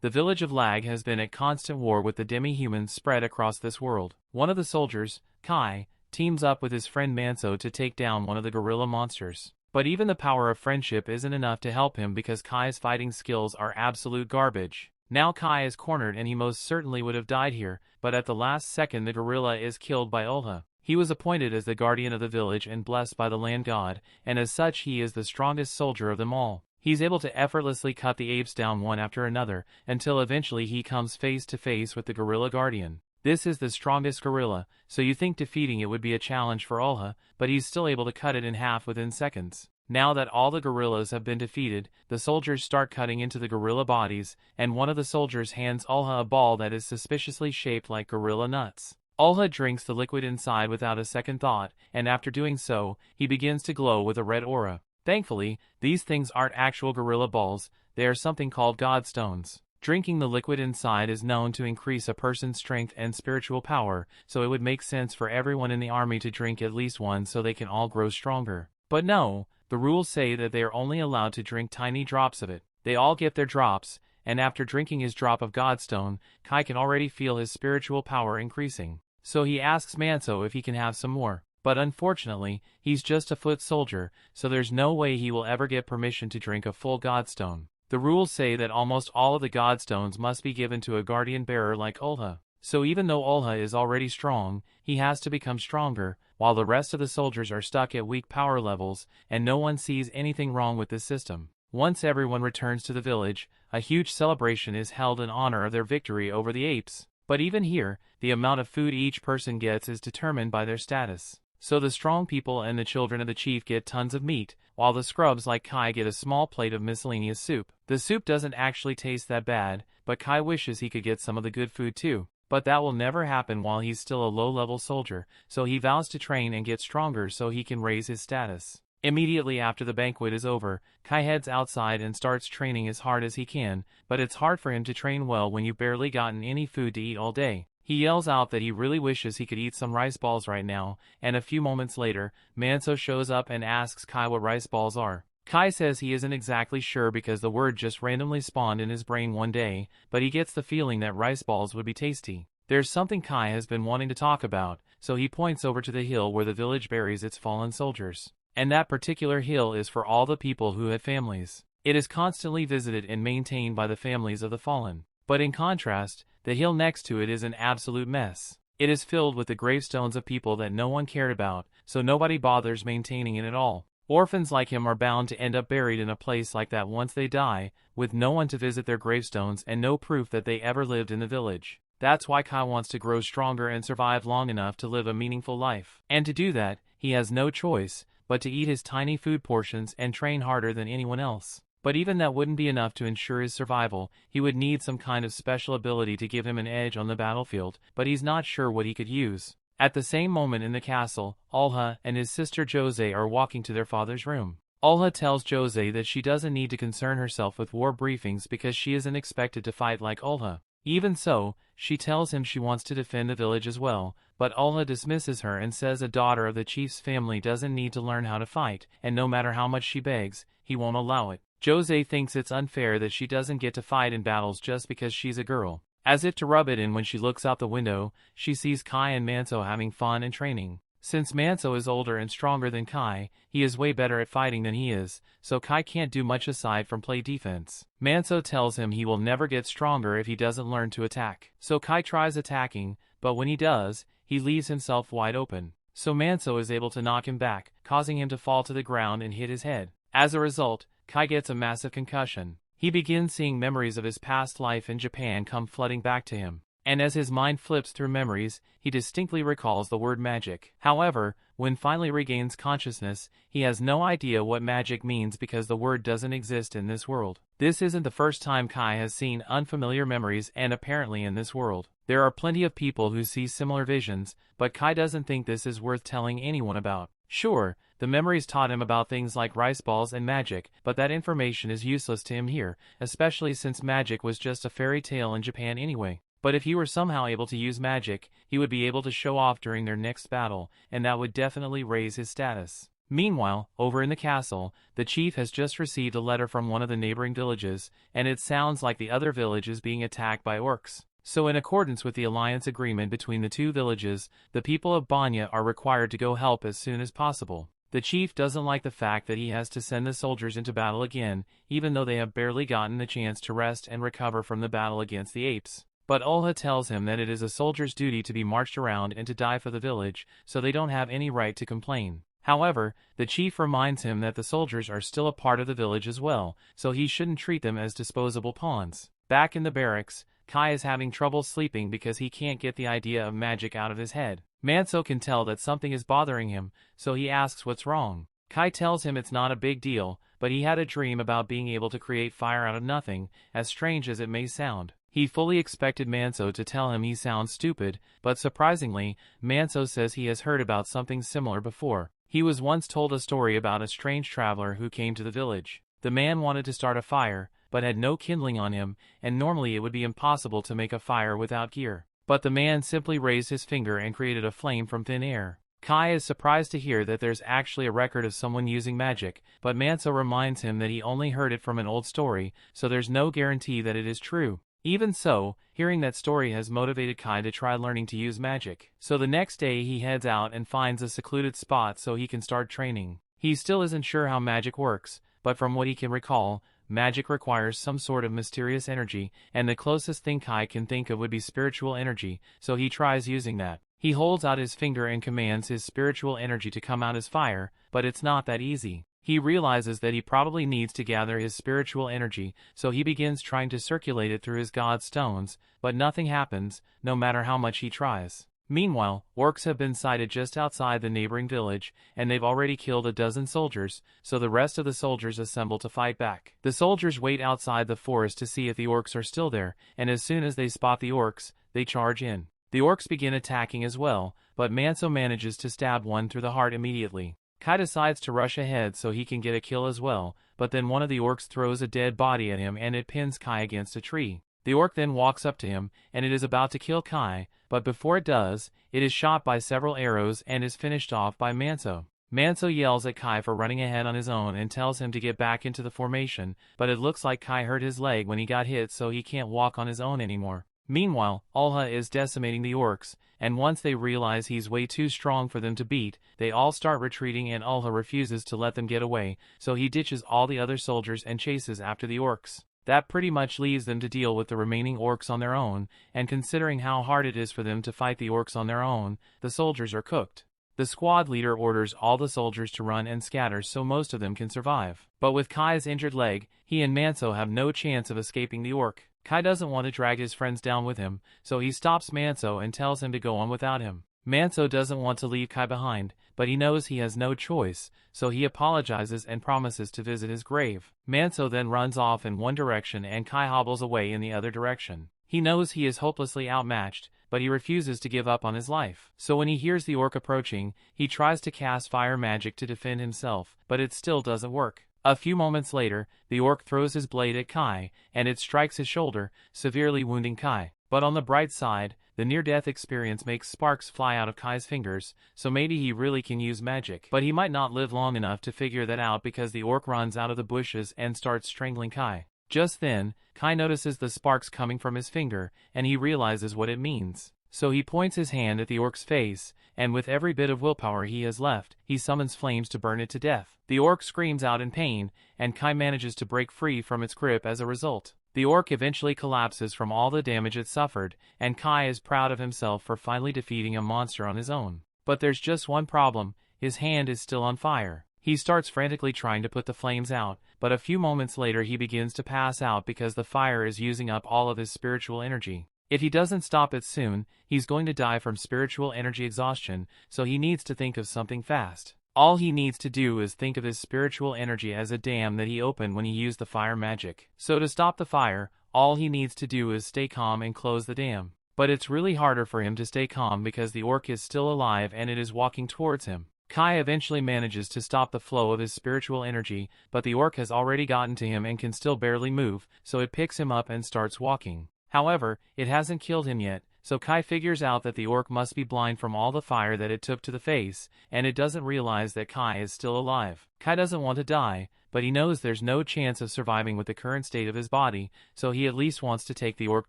The village of Lag has been at constant war with the demi-humans spread across this world. One of the soldiers, Kai, teams up with his friend Manso to take down one of the gorilla monsters. But even the power of friendship isn't enough to help him because Kai's fighting skills are absolute garbage. Now Kai is cornered and he most certainly would have died here, but at the last second the gorilla is killed by Olha. He was appointed as the guardian of the village and blessed by the land god, and as such he is the strongest soldier of them all. He's able to effortlessly cut the apes down one after another, until eventually he comes face to face with the gorilla guardian. This is the strongest gorilla, so you think defeating it would be a challenge for Olha, but he's still able to cut it in half within seconds. Now that all the gorillas have been defeated, the soldiers start cutting into the gorilla bodies, and one of the soldiers hands Olha a ball that is suspiciously shaped like gorilla nuts. Olha drinks the liquid inside without a second thought, and after doing so, he begins to glow with a red aura. Thankfully, these things aren't actual gorilla balls, they are something called godstones. Drinking the liquid inside is known to increase a person's strength and spiritual power, so it would make sense for everyone in the army to drink at least one so they can all grow stronger. But no, the rules say that they are only allowed to drink tiny drops of it. They all get their drops, and after drinking his drop of godstone, Kai can already feel his spiritual power increasing. So he asks Manso if he can have some more. But unfortunately, he's just a foot soldier, so there's no way he will ever get permission to drink a full godstone. The rules say that almost all of the godstones must be given to a guardian bearer like Olha. So even though Olha is already strong, he has to become stronger, while the rest of the soldiers are stuck at weak power levels, and no one sees anything wrong with this system. Once everyone returns to the village, a huge celebration is held in honor of their victory over the apes. But even here, the amount of food each person gets is determined by their status. So the strong people and the children of the chief get tons of meat, while the scrubs like Kai get a small plate of miscellaneous soup. The soup doesn't actually taste that bad, but Kai wishes he could get some of the good food too. But that will never happen while he's still a low-level soldier, so he vows to train and get stronger so he can raise his status. Immediately after the banquet is over, Kai heads outside and starts training as hard as he can, but it's hard for him to train well when you've barely gotten any food to eat all day. He yells out that he really wishes he could eat some rice balls right now, and a few moments later, Manso shows up and asks Kai what rice balls are. Kai says he isn't exactly sure because the word just randomly spawned in his brain one day, but he gets the feeling that rice balls would be tasty. There's something Kai has been wanting to talk about, so he points over to the hill where the village buries its fallen soldiers. And that particular hill is for all the people who had families. It is constantly visited and maintained by the families of the fallen. But in contrast, the hill next to it is an absolute mess. It is filled with the gravestones of people that no one cared about, so nobody bothers maintaining it at all. Orphans like him are bound to end up buried in a place like that once they die, with no one to visit their gravestones and no proof that they ever lived in the village. That's why Kai wants to grow stronger and survive long enough to live a meaningful life. And to do that, he has no choice but to eat his tiny food portions and train harder than anyone else. But even that wouldn't be enough to ensure his survival. He would need some kind of special ability to give him an edge on the battlefield, but he's not sure what he could use. At the same moment in the castle, Olha and his sister Jose are walking to their father's room. Olha tells Jose that she doesn't need to concern herself with war briefings because she isn't expected to fight like Olha. Even so, she tells him she wants to defend the village as well, but Olha dismisses her and says a daughter of the chief's family doesn't need to learn how to fight, and no matter how much she begs, he won't allow it. Jose thinks it's unfair that she doesn't get to fight in battles just because she's a girl. As if to rub it in, when she looks out the window, she sees Kai and Manso having fun and training. Since Manso is older and stronger than Kai, he is way better at fighting than he is, so Kai can't do much aside from play defense. Manso tells him he will never get stronger if he doesn't learn to attack. So Kai tries attacking, but when he does, he leaves himself wide open. So Manso is able to knock him back, causing him to fall to the ground and hit his head. As a result, Kai gets a massive concussion. He begins seeing memories of his past life in Japan come flooding back to him. And as his mind flips through memories, he distinctly recalls the word magic. However, when finally regains consciousness, he has no idea what magic means because the word doesn't exist in this world. This isn't the first time Kai has seen unfamiliar memories, and apparently in this world, there are plenty of people who see similar visions, but Kai doesn't think this is worth telling anyone about. Sure, the memories taught him about things like rice balls and magic, but that information is useless to him here, especially since magic was just a fairy tale in Japan anyway. But if he were somehow able to use magic, he would be able to show off during their next battle, and that would definitely raise his status. Meanwhile, over in the castle, the chief has just received a letter from one of the neighboring villages, and it sounds like the other village is being attacked by orcs. So in accordance with the alliance agreement between the two villages, the people of Banya are required to go help as soon as possible. The chief doesn't like the fact that he has to send the soldiers into battle again, even though they have barely gotten the chance to rest and recover from the battle against the apes. But Olha tells him that it is a soldier's duty to be marched around and to die for the village, so they don't have any right to complain. However, the chief reminds him that the soldiers are still a part of the village as well, so he shouldn't treat them as disposable pawns. Back in the barracks, Kai is having trouble sleeping because he can't get the idea of magic out of his head. Manso can tell that something is bothering him, so he asks what's wrong. Kai tells him it's not a big deal, but he had a dream about being able to create fire out of nothing, as strange as it may sound. He fully expected Manso to tell him he sounds stupid, but surprisingly, Manso says he has heard about something similar before. He was once told a story about a strange traveler who came to the village. The man wanted to start a fire, but had no kindling on him, and normally it would be impossible to make a fire without gear. But the man simply raised his finger and created a flame from thin air. Kai is surprised to hear that there's actually a record of someone using magic, but Manso reminds him that he only heard it from an old story, so there's no guarantee that it is true. Even so, hearing that story has motivated Kai to try learning to use magic. So the next day he heads out and finds a secluded spot so he can start training. He still isn't sure how magic works, but from what he can recall, magic requires some sort of mysterious energy, and the closest thing Kai can think of would be spiritual energy, so he tries using that. He holds out his finger and commands his spiritual energy to come out as fire, but it's not that easy. He realizes that he probably needs to gather his spiritual energy, so he begins trying to circulate it through his god stones, but nothing happens, no matter how much he tries. Meanwhile, orcs have been sighted just outside the neighboring village, and they've already killed a dozen soldiers, so the rest of the soldiers assemble to fight back. The soldiers wait outside the forest to see if the orcs are still there, and as soon as they spot the orcs, they charge in. The orcs begin attacking as well, but Manso manages to stab one through the heart immediately. Kai decides to rush ahead so he can get a kill as well, but then one of the orcs throws a dead body at him and it pins Kai against a tree. The orc then walks up to him, and it is about to kill Kai, but before it does, it is shot by several arrows and is finished off by Manso. Manso yells at Kai for running ahead on his own and tells him to get back into the formation, but it looks like Kai hurt his leg when he got hit, so he can't walk on his own anymore. Meanwhile, Olha is decimating the orcs, and once they realize he's way too strong for them to beat, they all start retreating and Olha refuses to let them get away, so he ditches all the other soldiers and chases after the orcs. That pretty much leaves them to deal with the remaining orcs on their own, and considering how hard it is for them to fight the orcs on their own, the soldiers are cooked. The squad leader orders all the soldiers to run and scatter so most of them can survive. But with Kai's injured leg, he and Manso have no chance of escaping the orc. Kai doesn't want to drag his friends down with him, so he stops Manso and tells him to go on without him. Manso doesn't want to leave Kai behind, but he knows he has no choice, so he apologizes and promises to visit his grave. Manso then runs off in one direction and Kai hobbles away in the other direction. He knows he is hopelessly outmatched, but he refuses to give up on his life. So when he hears the orc approaching, he tries to cast fire magic to defend himself, but it still doesn't work. A few moments later, the orc throws his blade at Kai, and it strikes his shoulder, severely wounding Kai. But on the bright side, the near-death experience makes sparks fly out of Kai's fingers, so maybe he really can use magic. But he might not live long enough to figure that out because the orc runs out of the bushes and starts strangling Kai. Just then, Kai notices the sparks coming from his finger, and he realizes what it means. So he points his hand at the orc's face, and with every bit of willpower he has left, he summons flames to burn it to death. The orc screams out in pain, and Kai manages to break free from its grip as a result. The orc eventually collapses from all the damage it suffered, and Kai is proud of himself for finally defeating a monster on his own. But there's just one problem: his hand is still on fire. He starts frantically trying to put the flames out, but a few moments later he begins to pass out because the fire is using up all of his spiritual energy. If he doesn't stop it soon, he's going to die from spiritual energy exhaustion, so he needs to think of something fast. All he needs to do is think of his spiritual energy as a dam that he opened when he used the fire magic. So to stop the fire, all he needs to do is stay calm and close the dam. But it's really harder for him to stay calm because the orc is still alive and it is walking towards him. Kai eventually manages to stop the flow of his spiritual energy, but the orc has already gotten to him and can still barely move, so it picks him up and starts walking. However, it hasn't killed him yet, so Kai figures out that the orc must be blind from all the fire that it took to the face, and it doesn't realize that Kai is still alive. Kai doesn't want to die, but he knows there's no chance of surviving with the current state of his body, so he at least wants to take the orc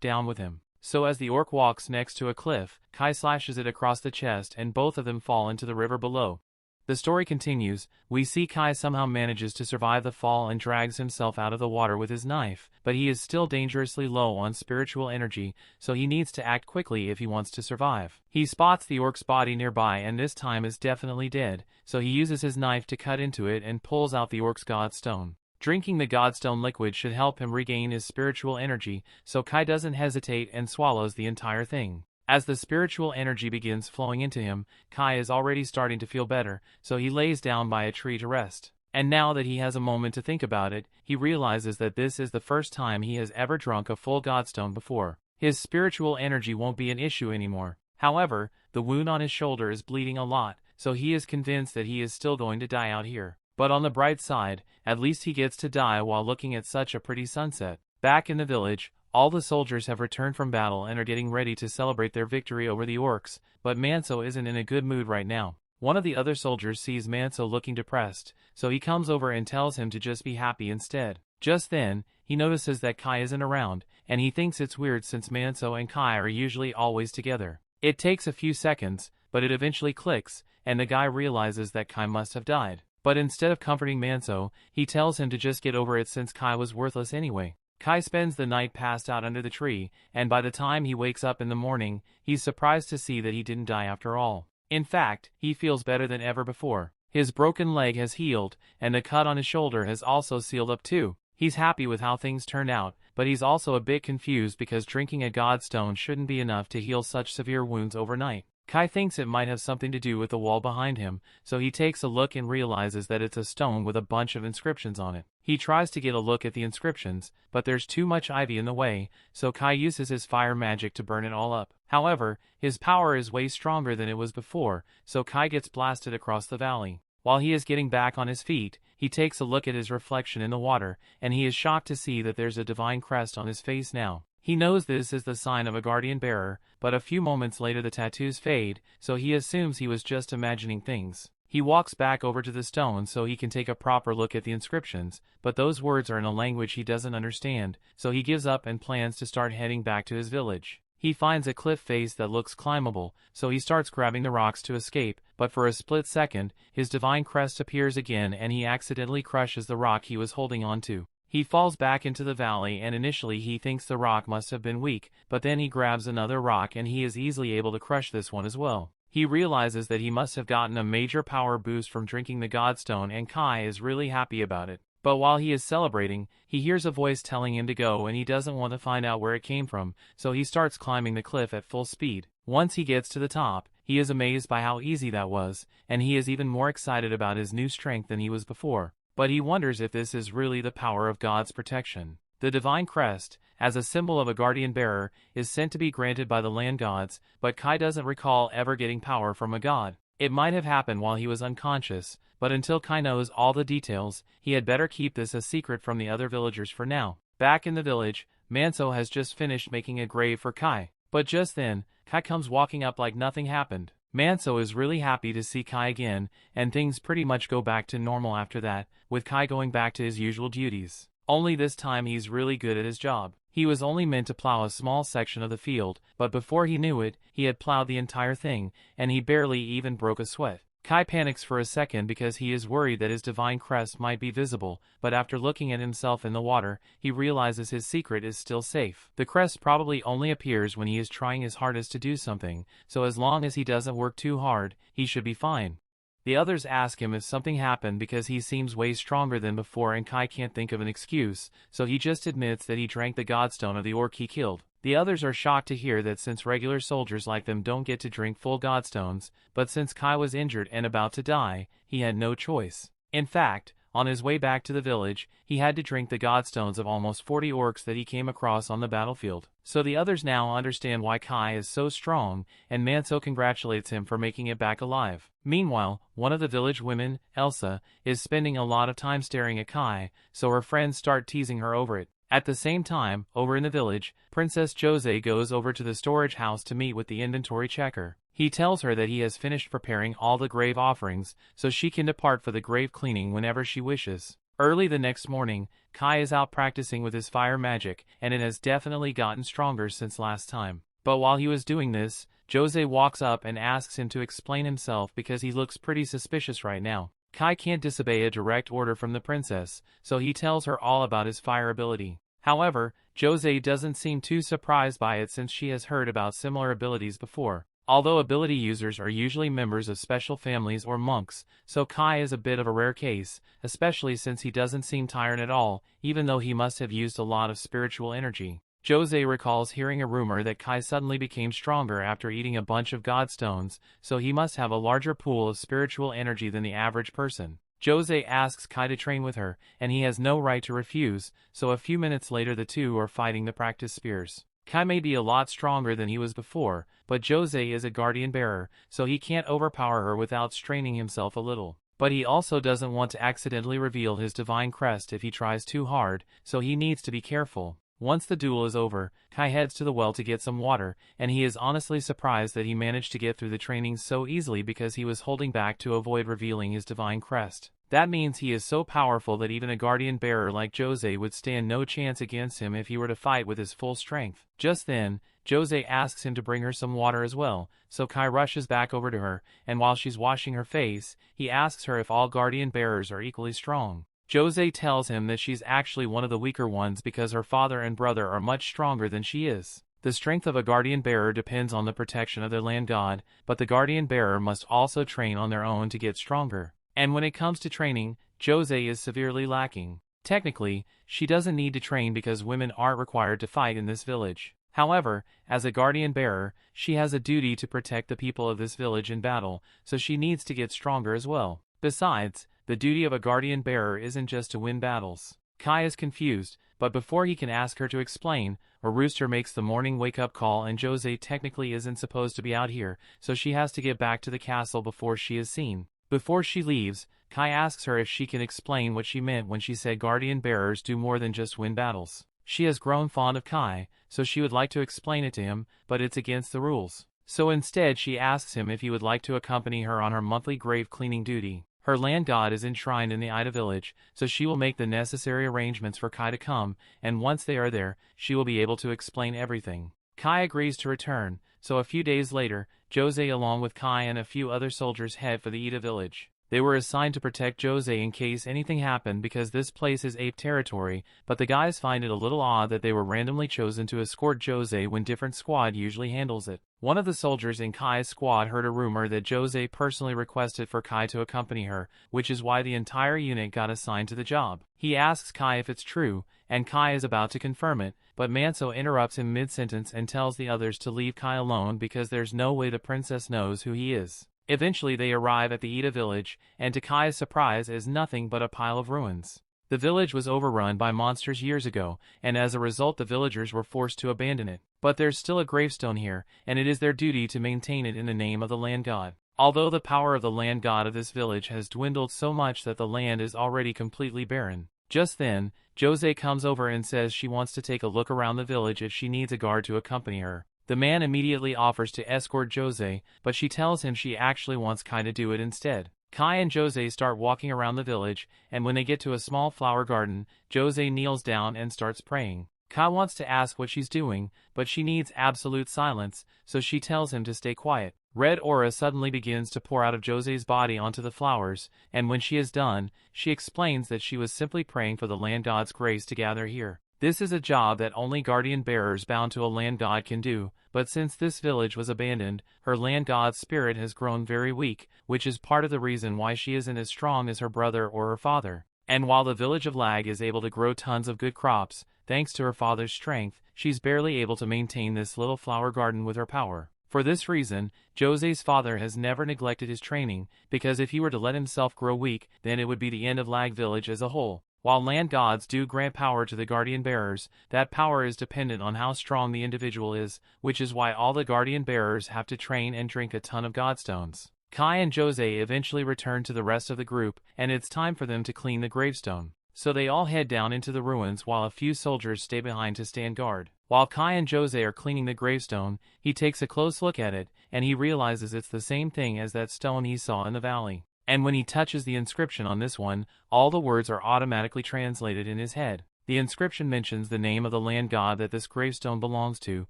down with him. So as the orc walks next to a cliff, Kai slashes it across the chest and both of them fall into the river below. The story continues. We see Kai somehow manages to survive the fall and drags himself out of the water with his knife, but he is still dangerously low on spiritual energy, so he needs to act quickly if he wants to survive. He spots the orc's body nearby and this time is definitely dead, so he uses his knife to cut into it and pulls out the orc's godstone. Drinking the godstone liquid should help him regain his spiritual energy, so Kai doesn't hesitate and swallows the entire thing. As the spiritual energy begins flowing into him, Kai is already starting to feel better, so he lays down by a tree to rest. And now that he has a moment to think about it, he realizes that this is the first time he has ever drunk a full godstone before. His spiritual energy won't be an issue anymore. However, the wound on his shoulder is bleeding a lot, so he is convinced that he is still going to die out here. But on the bright side, at least he gets to die while looking at such a pretty sunset. Back in the village, all the soldiers have returned from battle and are getting ready to celebrate their victory over the orcs, but Manso isn't in a good mood right now. One of the other soldiers sees Manso looking depressed, so he comes over and tells him to just be happy instead. Just then, he notices that Kai isn't around, and he thinks it's weird since Manso and Kai are usually always together. It takes a few seconds, but it eventually clicks, and the guy realizes that Kai must have died. But instead of comforting Manso, he tells him to just get over it since Kai was worthless anyway. Kai spends the night passed out under the tree, and by the time he wakes up in the morning, he's surprised to see that he didn't die after all. In fact, he feels better than ever before. His broken leg has healed, and the cut on his shoulder has also sealed up too. He's happy with how things turned out, but he's also a bit confused because drinking a godstone shouldn't be enough to heal such severe wounds overnight. Kai thinks it might have something to do with the wall behind him, so he takes a look and realizes that it's a stone with a bunch of inscriptions on it. He tries to get a look at the inscriptions, but there's too much ivy in the way, so Kai uses his fire magic to burn it all up. However, his power is way stronger than it was before, so Kai gets blasted across the valley. While he is getting back on his feet, he takes a look at his reflection in the water, and he is shocked to see that there's a divine crest on his face now. He knows this is the sign of a guardian bearer, but a few moments later the tattoos fade, so he assumes he was just imagining things. He walks back over to the stone so he can take a proper look at the inscriptions, but those words are in a language he doesn't understand, so he gives up and plans to start heading back to his village. He finds a cliff face that looks climbable, so he starts grabbing the rocks to escape, but for a split second, his divine crest appears again and he accidentally crushes the rock he was holding onto. He falls back into the valley and initially he thinks the rock must have been weak, but then he grabs another rock and he is easily able to crush this one as well. He realizes that he must have gotten a major power boost from drinking the godstone and Kai is really happy about it. But while he is celebrating, he hears a voice telling him to go and he doesn't want to find out where it came from, so he starts climbing the cliff at full speed. Once he gets to the top, he is amazed by how easy that was, and he is even more excited about his new strength than he was before. But he wonders if this is really the power of God's protection. The divine crest, as a symbol of a guardian bearer, is sent to be granted by the land gods, but Kai doesn't recall ever getting power from a god. It might have happened while he was unconscious, but until Kai knows all the details, he had better keep this a secret from the other villagers for now. Back in the village, Manso has just finished making a grave for Kai, but just then, Kai comes walking up like nothing happened. Manso is really happy to see Kai again, and things pretty much go back to normal after that, with Kai going back to his usual duties. Only this time he's really good at his job. He was only meant to plow a small section of the field, but before he knew it, he had plowed the entire thing, and he barely even broke a sweat. Kai panics for a second because he is worried that his divine crest might be visible, but after looking at himself in the water, he realizes his secret is still safe. The crest probably only appears when he is trying his hardest to do something, so as long as he doesn't work too hard, he should be fine. The others ask him if something happened because he seems way stronger than before and Kai can't think of an excuse, so he just admits that he drank the godstone of the orc he killed. The others are shocked to hear that since regular soldiers like them don't get to drink full godstones, but since Kai was injured and about to die, he had no choice. In fact, on his way back to the village, he had to drink the godstones of almost 40 orcs that he came across on the battlefield. So the others now understand why Kai is so strong, and Manso congratulates him for making it back alive. Meanwhile, one of the village women, Elsa, is spending a lot of time staring at Kai, so her friends start teasing her over it. At the same time, over in the village, Princess Jose goes over to the storage house to meet with the inventory checker. He tells her that he has finished preparing all the grave offerings, so she can depart for the grave cleaning whenever she wishes. Early the next morning, Kai is out practicing with his fire magic, and it has definitely gotten stronger since last time. But while he was doing this, Jose walks up and asks him to explain himself because he looks pretty suspicious right now. Kai can't disobey a direct order from the princess, so he tells her all about his fire ability. However, Jose doesn't seem too surprised by it since she has heard about similar abilities before. Although ability users are usually members of special families or monks, so Kai is a bit of a rare case, especially since he doesn't seem tired at all, even though he must have used a lot of spiritual energy. Jose recalls hearing a rumor that Kai suddenly became stronger after eating a bunch of godstones, so he must have a larger pool of spiritual energy than the average person. Jose asks Kai to train with her, and he has no right to refuse, so a few minutes later the two are fighting the practice spears. Kai may be a lot stronger than he was before, but Jose is a guardian bearer, so he can't overpower her without straining himself a little. But he also doesn't want to accidentally reveal his divine crest if he tries too hard, so he needs to be careful. Once the duel is over, Kai heads to the well to get some water, and he is honestly surprised that he managed to get through the training so easily because he was holding back to avoid revealing his divine crest. That means he is so powerful that even a guardian bearer like Jose would stand no chance against him if he were to fight with his full strength. Just then, Jose asks him to bring her some water as well, so Kai rushes back over to her, and while she's washing her face, he asks her if all guardian bearers are equally strong. Jose tells him that she's actually one of the weaker ones because her father and brother are much stronger than she is. The strength of a guardian bearer depends on the protection of their land god, but the guardian bearer must also train on their own to get stronger. And when it comes to training, Jose is severely lacking. Technically, she doesn't need to train because women aren't required to fight in this village. However, as a guardian bearer, she has a duty to protect the people of this village in battle, so she needs to get stronger as well. Besides, the duty of a guardian bearer isn't just to win battles. Kai is confused, but before he can ask her to explain, a rooster makes the morning wake-up call and Jose technically isn't supposed to be out here, so she has to get back to the castle before she is seen. Before she leaves, Kai asks her if she can explain what she meant when she said guardian bearers do more than just win battles. She has grown fond of Kai, so she would like to explain it to him, but it's against the rules. So instead she asks him if he would like to accompany her on her monthly grave cleaning duty. Her land god is enshrined in the Ida village, so she will make the necessary arrangements for Kai to come, and once they are there, she will be able to explain everything. Kai agrees to return, so a few days later, Jose along with Kai and a few other soldiers head for the Ida village. They were assigned to protect Jose in case anything happened because this place is ape territory, but the guys find it a little odd that they were randomly chosen to escort Jose when different squad usually handles it. One of the soldiers in Kai's squad heard a rumor that Jose personally requested for Kai to accompany her, which is why the entire unit got assigned to the job. He asks Kai if it's true, and Kai is about to confirm it, but Manso interrupts him mid-sentence and tells the others to leave Kai alone because there's no way the princess knows who he is. Eventually they arrive at the Ida village, and to Kai's surprise is nothing but a pile of ruins. The village was overrun by monsters years ago, and as a result the villagers were forced to abandon it. But there's still a gravestone here, and it is their duty to maintain it in the name of the land god. Although the power of the land god of this village has dwindled so much that the land is already completely barren. Just then, Jose comes over and says she wants to take a look around the village if she needs a guard to accompany her. The man immediately offers to escort Jose, but she tells him she actually wants Kai to do it instead. Kai and Jose start walking around the village, and when they get to a small flower garden, Jose kneels down and starts praying. Kai wants to ask what she's doing, but she needs absolute silence, so she tells him to stay quiet. Red aura suddenly begins to pour out of Jose's body onto the flowers, and when she is done, she explains that she was simply praying for the land god's grace to gather here. This is a job that only guardian bearers bound to a land god can do, but since this village was abandoned, her land god's spirit has grown very weak, which is part of the reason why she isn't as strong as her brother or her father. And while the village of Lag is able to grow tons of good crops, thanks to her father's strength, she's barely able to maintain this little flower garden with her power. For this reason, Jose's father has never neglected his training, because if he were to let himself grow weak, then it would be the end of Lag village as a whole. While land gods do grant power to the guardian bearers, that power is dependent on how strong the individual is, which is why all the guardian bearers have to train and drink a ton of godstones. Kai and Jose eventually return to the rest of the group, and it's time for them to clean the gravestone. So they all head down into the ruins while a few soldiers stay behind to stand guard. While Kai and Jose are cleaning the gravestone, he takes a close look at it, and he realizes it's the same thing as that stone he saw in the valley. And when he touches the inscription on this one, all the words are automatically translated in his head. The inscription mentions the name of the land god that this gravestone belongs to,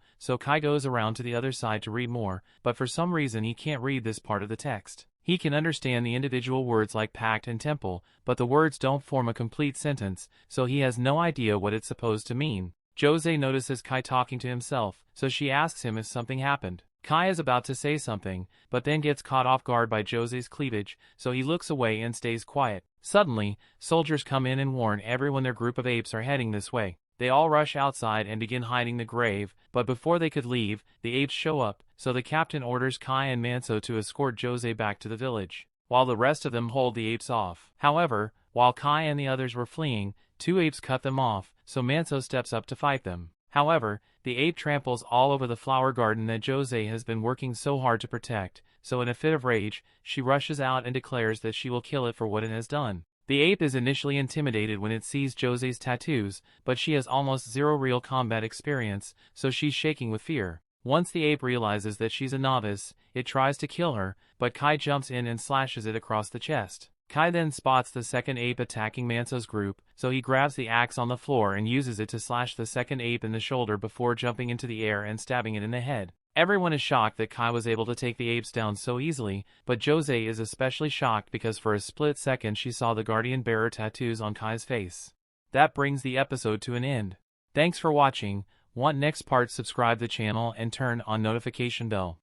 so Kai goes around to the other side to read more, but for some reason he can't read this part of the text. He can understand the individual words like pact and temple, but the words don't form a complete sentence, so he has no idea what it's supposed to mean. Jose notices Kai talking to himself, so she asks him if something happened. Kai is about to say something, but then gets caught off guard by Jose's cleavage, so he looks away and stays quiet. Suddenly, soldiers come in and warn everyone their group of apes are heading this way. They all rush outside and begin hiding the grave, but before they could leave, the apes show up, so the captain orders Kai and Manso to escort Jose back to the village, while the rest of them hold the apes off. However, while Kai and the others were fleeing, 2 apes cut them off, so Manso steps up to fight them. However, the ape tramples all over the flower garden that Jose has been working so hard to protect, so in a fit of rage, she rushes out and declares that she will kill it for what it has done. The ape is initially intimidated when it sees Jose's tattoos, but she has almost zero real combat experience, so she's shaking with fear. Once the ape realizes that she's a novice, it tries to kill her, but Kai jumps in and slashes it across the chest. Kai then spots the second ape attacking Manso's group, so he grabs the axe on the floor and uses it to slash the second ape in the shoulder before jumping into the air and stabbing it in the head. Everyone is shocked that Kai was able to take the apes down so easily, but Jose is especially shocked because for a split second she saw the Guardian Bearer tattoos on Kai's face. That brings the episode to an end. Thanks for watching. Want next part? Subscribe the channel and turn on notification bell.